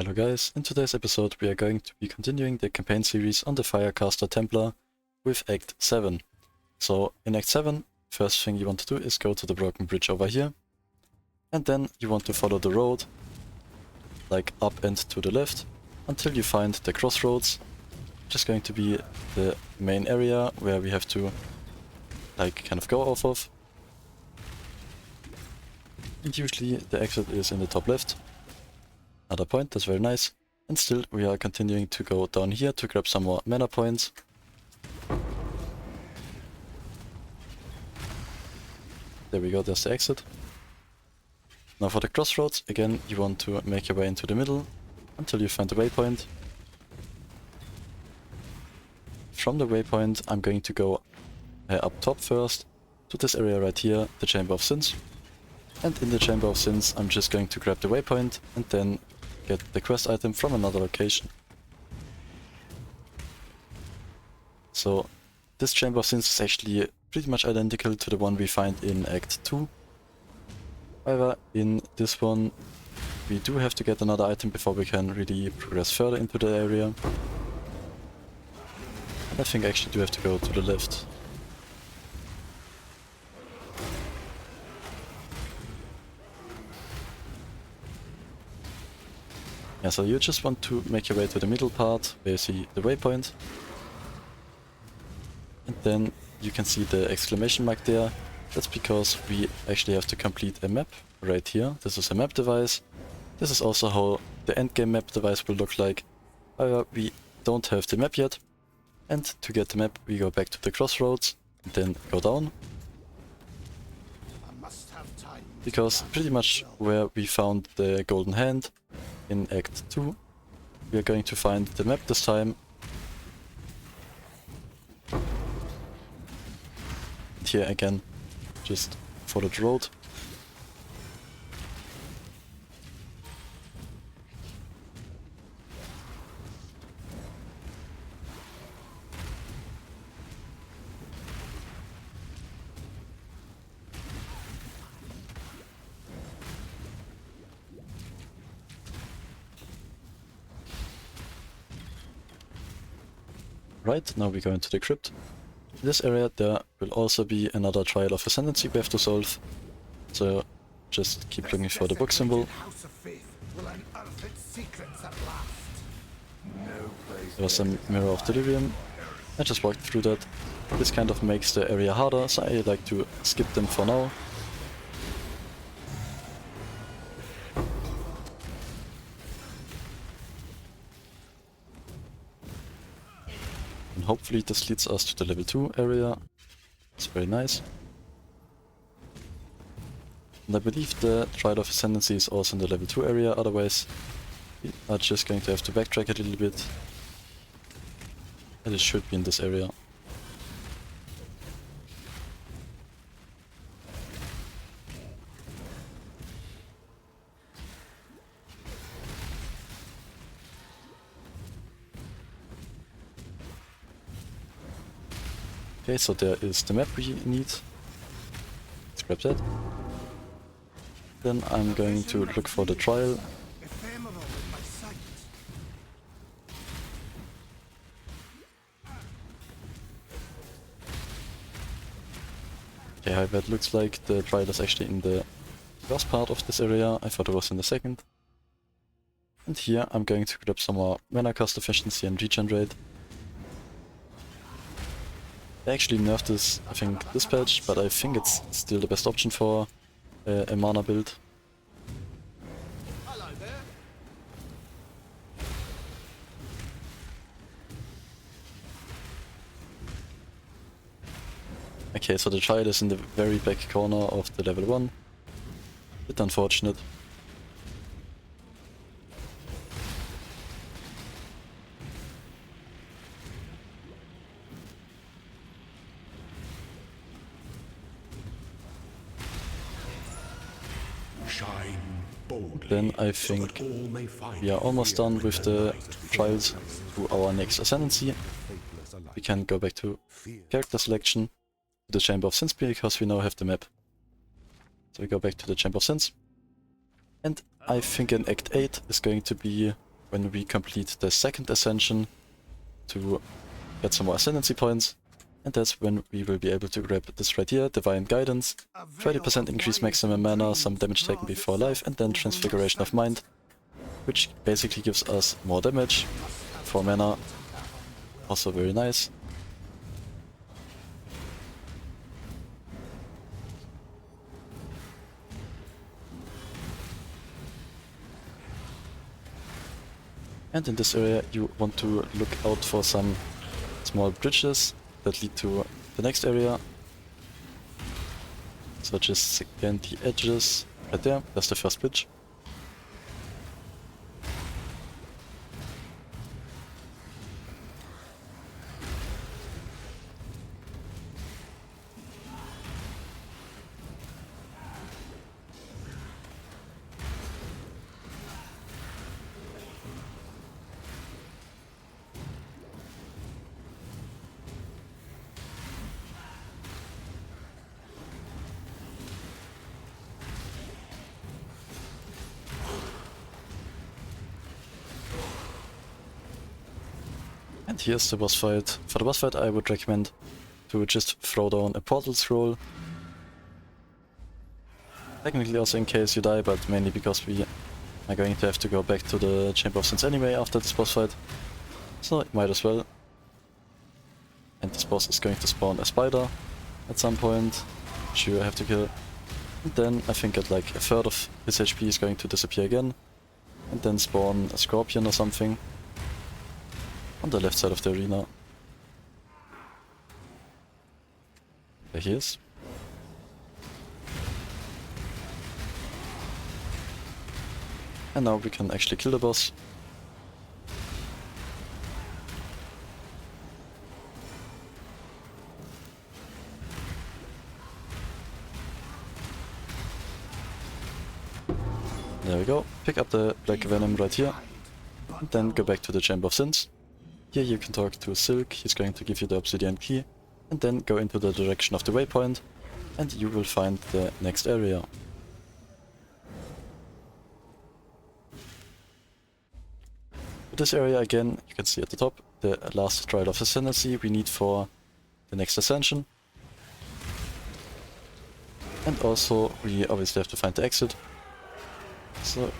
Hello guys, in today's episode we are going to be continuing the campaign series on the Firecaster Templar with Act 7. So in Act 7, first thing you want to do is go to the broken bridge over here, and then you want to follow the road, like up and to the left, until you find the Crossroads, which is going to be the main area where we have to like kind of go off of. And usually the exit is in the top left. Another point, that's very nice. And still we are continuing to go down here to grab some more mana points. There we go, there's the exit. Now for the Crossroads, again you want to make your way into the middle until you find the waypoint. From the waypoint I'm going to go up top first to this area right here, the Chamber of Sins. And in the Chamber of Sins I'm just going to grab the waypoint and then get the quest item from another location. So this Chamber of Sins is actually pretty much identical to the one we find in Act 2. However, in this one we do have to get another item before we can really progress further into the area. And I think I actually do have to go to the left. Yeah, so you just want to make your way to the middle part where you see the waypoint. And then you can see the exclamation mark there. That's because we actually have to complete a map right here. This is a map device. This is also how the endgame map device will look like. However, we don't have the map yet. And to get the map we go back to the Crossroads and then go down. Because pretty much where we found the golden hand in Act 2, we are going to find the map this time. And here again, just follow the road. Right, now we go into the Crypt. In this area there will also be another trial of Ascendency we have to solve. So just keep looking for the book symbol. There was a Mirror of Delirium. I just walked through that. This kind of makes the area harder, so I like to skip them for now. And hopefully this leads us to the level 2 area. It's very nice. And I believe the Trial of Ascendency is also in the level 2 area, otherwise we are just going to have to backtrack a little bit. And it should be in this area. Okay, so there is the map we need. Let's grab that. Then I'm going to look for the trial. Okay, however, it looks like the trial is actually in the first part of this area. I thought it was in the second. And here I'm going to grab some more mana cost efficiency and regenerate. I actually nerfed this, I think, this patch, but I think it's still the best option for a mana build. Okay, so the child is in the very back corner of the level 1. Bit unfortunate. Then I think we are almost done with the trials to our next Ascendancy. We can go back to character selection, to the Chamber of Sins because we now have the map. So we go back to the Chamber of Sins. And I think in Act 8 is going to be when we complete the second ascension to get some more ascendancy points. And that's when we will be able to grab this right here, Divine Guidance, 30% increase maximum mana, some damage taken before life, and then Transfiguration of Mind, which basically gives us more damage, 4 mana, also very nice. And in this area you want to look out for some small bridges that lead to the next area. So just scan the edges right there, that's the first bridge. And here's the boss fight. For the boss fight I would recommend to just throw down a portal scroll. Technically also in case you die, but mainly because we are going to have to go back to the Chamber of Sins anyway after this boss fight. So might as well. And this boss is going to spawn a spider at some point, which you have to kill. And then I think at like a third of his HP is going to disappear again. And then spawn a scorpion or something on the left side of the arena. There he is. And now we can actually kill the boss. There we go. Pick up the Black Venom right here. And then go back to the Chamber of Sins. Here you can talk to Silk, he's going to give you the obsidian key. And then go into the direction of the waypoint. And you will find the next area. This area again, you can see at the top, the last trial of Ascendency we need for the next ascension. And also we obviously have to find the exit. So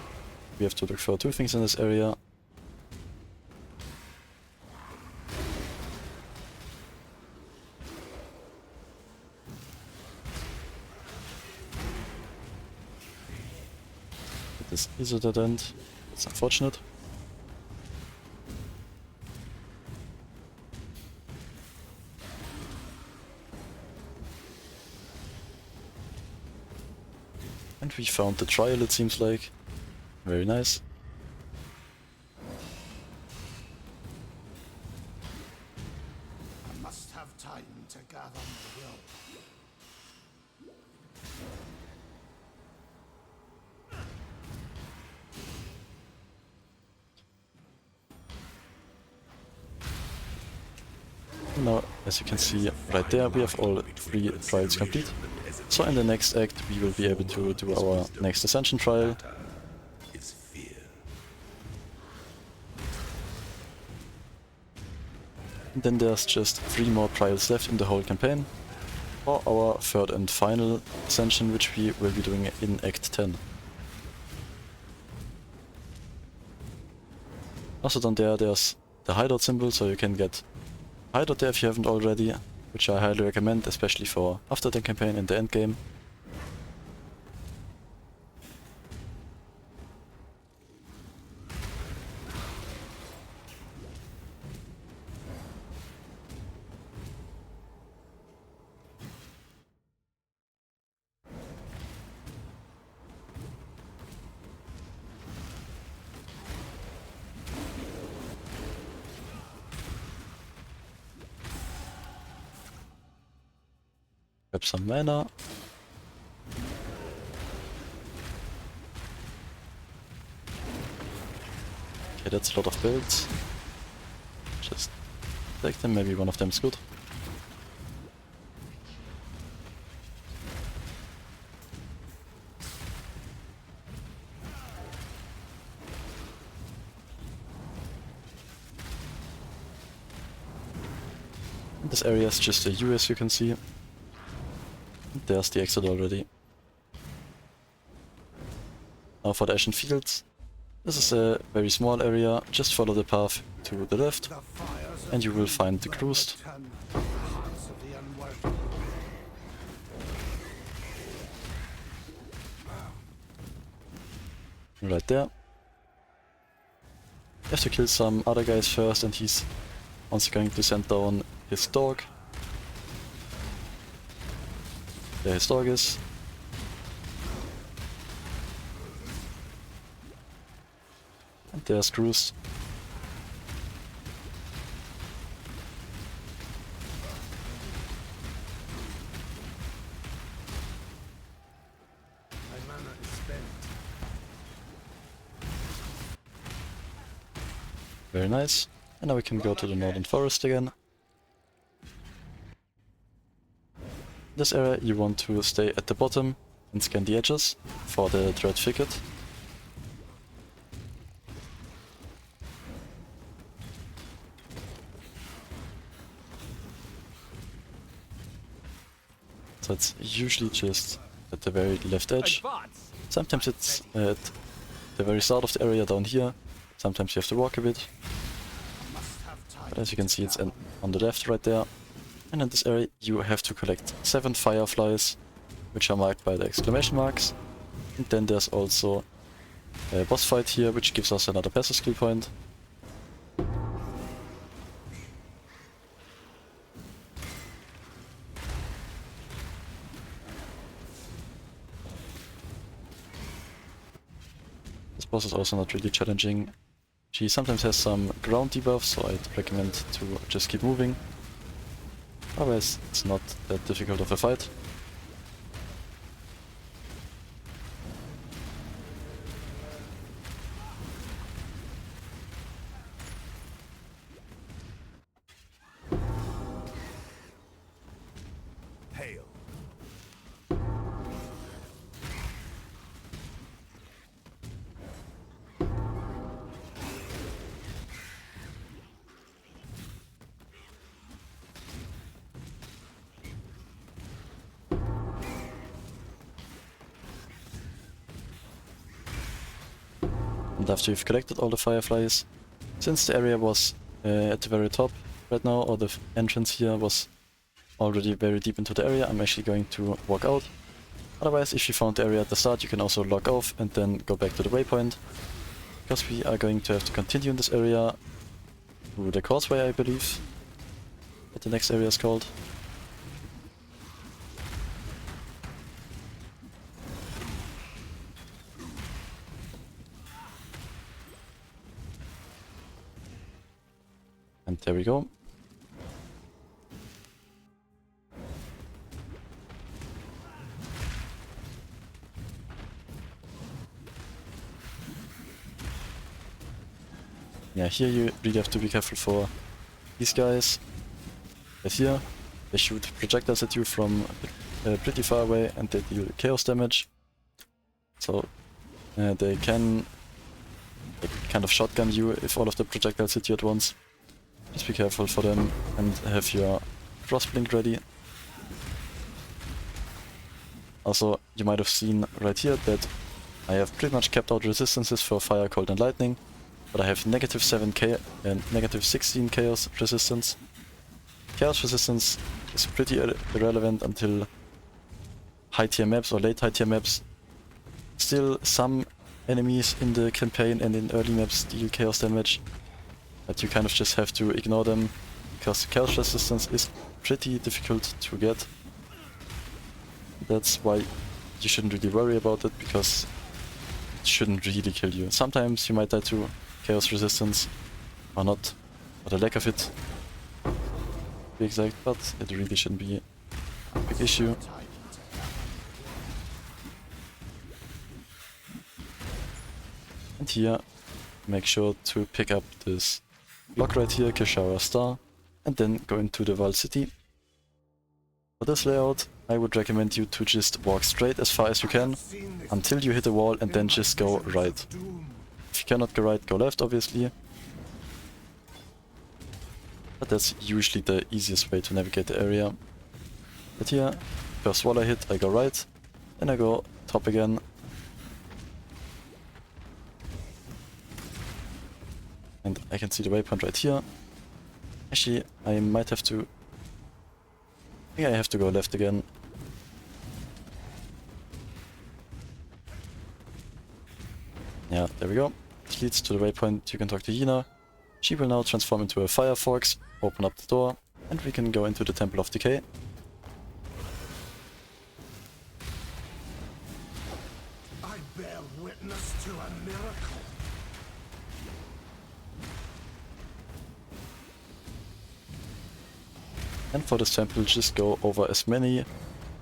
we have to look for 2 things in this area. This is a dead end. It's unfortunate. And we found the trial, it seems like. Very nice. I must have time to gather my will. Now, as you can see right there, we have all 3 trials complete. So in the next act we will be able to do our next ascension trial. And then there's just 3 more trials left in the whole campaign, for our 3rd and final ascension, which we will be doing in Act 10. Also down there there's the hideout symbol, so you can get hideout there if you haven't already, which I highly recommend, especially for after the campaign in the endgame. Grab some mana. Okay, that's a lot of builds. Just take them, maybe one of them is good. This area is just a U, as you can see. And there's the exit already. Now for the Ashen Fields. This is a very small area, just follow the path to the left and you will find the Cruised. Right there. You have to kill some other guys first and he's also going to send down his dog. There his dog is. And there's Cruised. My mana is spent. Very nice. And now we can go to the Northern Forest again. This area you want to stay at the bottom and scan the edges for the Dread Thicket. So it's usually just at the very left edge. Sometimes it's at the very start of the area down here. Sometimes you have to walk a bit. But as you can see, it's on the left right there. And in this area you have to collect 7 fireflies, which are marked by the exclamation marks. And then there's also a boss fight here, which gives us another passive skill point. This boss is also not really challenging. She sometimes has some ground debuff, so I'd recommend to just keep moving. Otherwise, it's not that difficult of a fight. Hail. And after you've collected all the fireflies, since the area was at the very top right now, or the entrance here was already very deep into the area, I'm actually going to walk out. Otherwise, if you found the area at the start, you can also log off and then go back to the waypoint. Because we are going to have to continue in this area to the Causeway, I believe, what the next area is called. And there we go. Yeah, here you really have to be careful for these guys. As here, they shoot projectiles at you from pretty far away and they deal chaos damage. So they can kind of shotgun you if all of the projectiles hit you at once. Just be careful for them and have your crossblink ready. Also, you might have seen right here that I have pretty much kept out resistances for fire, cold and lightning, but I have -7k and -16 chaos resistance. Chaos resistance is pretty irrelevant until high tier maps or late high tier maps. Still, some enemies in the campaign and in early maps deal chaos damage, but you kind of just have to ignore them, because chaos resistance is pretty difficult to get. That's why you shouldn't really worry about it, because it shouldn't really kill you. Sometimes you might die to chaos resistance, or not, or the lack of it, to be exact, but it really shouldn't be a big issue. And here, make sure to pick up this block right here, Kishara Star, and then go into the Vaal City. For this layout, I would recommend you to just walk straight as far as you can, until you hit a wall, and then just go right. If you cannot go right, go left, obviously. but that's usually the easiest way to navigate the area. But here, first wall I hit, I go right, then I go top again. And I can see the waypoint right here. Actually, I might have to... I think I have to go left again. Yeah, there we go. This leads to the waypoint. You can talk to Yina. She will now transform into a fire fox, open up the door, and we can go into the Temple of Decay. I bear witness to a miracle. And for this temple, just go over as many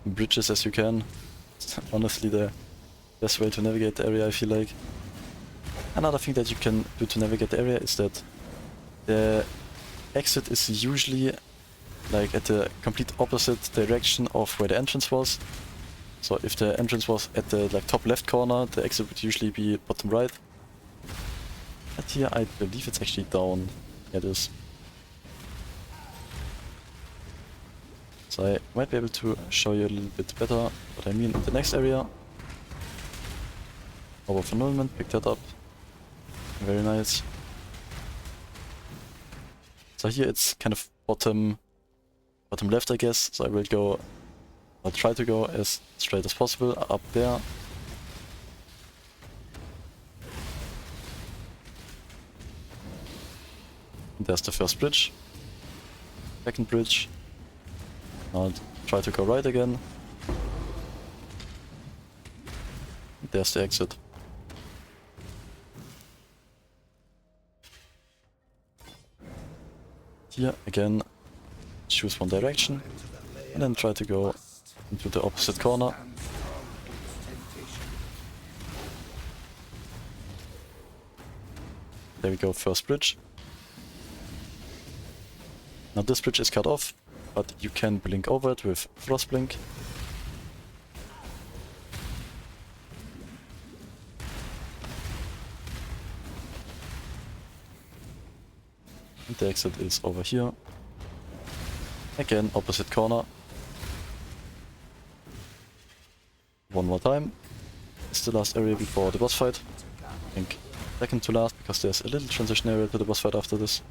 bridges as you can. Honestly, the best way to navigate the area, I feel like. Another thing that you can do to navigate the area is that the exit is usually like at the complete opposite direction of where the entrance was. So if the entrance was at the like top left corner, the exit would usually be bottom right. But here I believe it's actually down. Yeah, it is. So I might be able to show you a little bit better what I mean in the next area. Over of annulment, pick that up. Very nice. So here it's kind of bottom left, I guess. So I will go, I'll try to go as straight as possible up there. And there's the first bridge. Second bridge. I'll try to go right again. There's the exit. Here again, choose one direction and then try to go into the opposite corner. There we go, first bridge. Now this bridge is cut off, but you can blink over it with Frost Blink. And the exit is over here. Again, opposite corner. One more time. It's the last area before the boss fight. I think second to last, because there's a little transition area to the boss fight after this.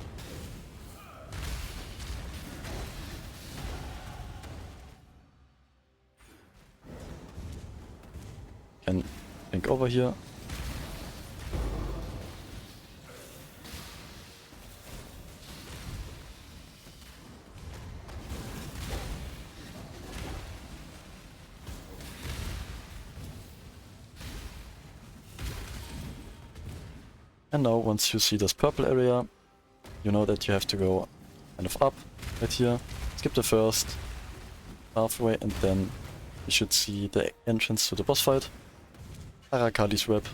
Can blink over here. And now once you see this purple area, you know that you have to go kind of up right here, skip the first pathway, and then you should see the entrance to the boss fight. Arakaali's web.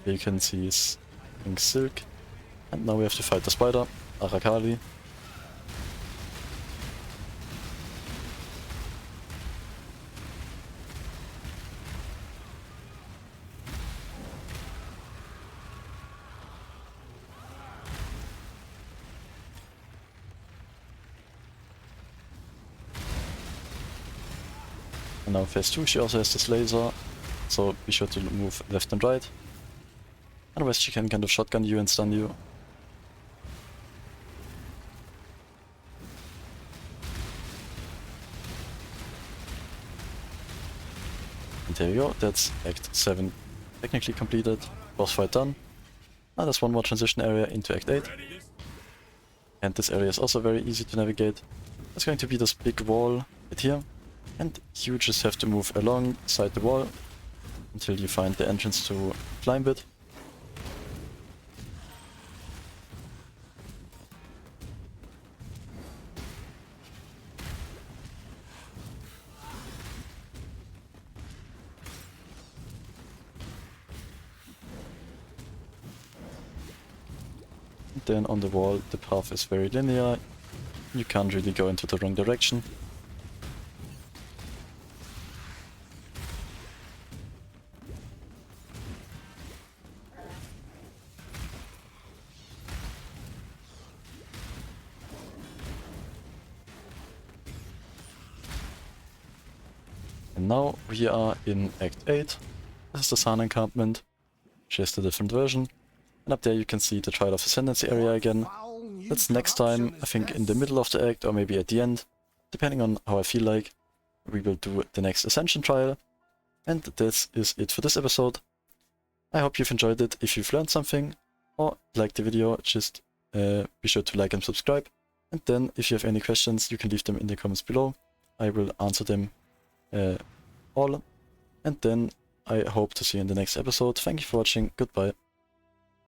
Here you can see his pink silk. And now we have to fight the spider, Arakaali. And now phase 2, she also has this laser, so be sure to move left and right. Otherwise she can kind of shotgun you and stun you. And there you go, that's Act 7 technically completed, boss fight done. Now there's one more transition area into Act 8. And this area is also very easy to navigate. There's going to be this big wall right here. And you just have to move alongside the wall until you find the entrance to climb it. And then on the wall the path is very linear. You can't really go into the wrong direction. And now we are in Act 8. This is the Sarn encampment, which is the different version. And up there you can see the Trial of Ascendency area again. That's next time, I think in the middle of the act or maybe at the end, depending on how I feel like. We will do the next Ascension trial. And this is it for this episode. I hope you've enjoyed it. If you've learned something or liked the video, just be sure to like and subscribe. And then if you have any questions, you can leave them in the comments below. I will answer them all. And then I hope to see you in the next episode. Thank you for watching. Goodbye.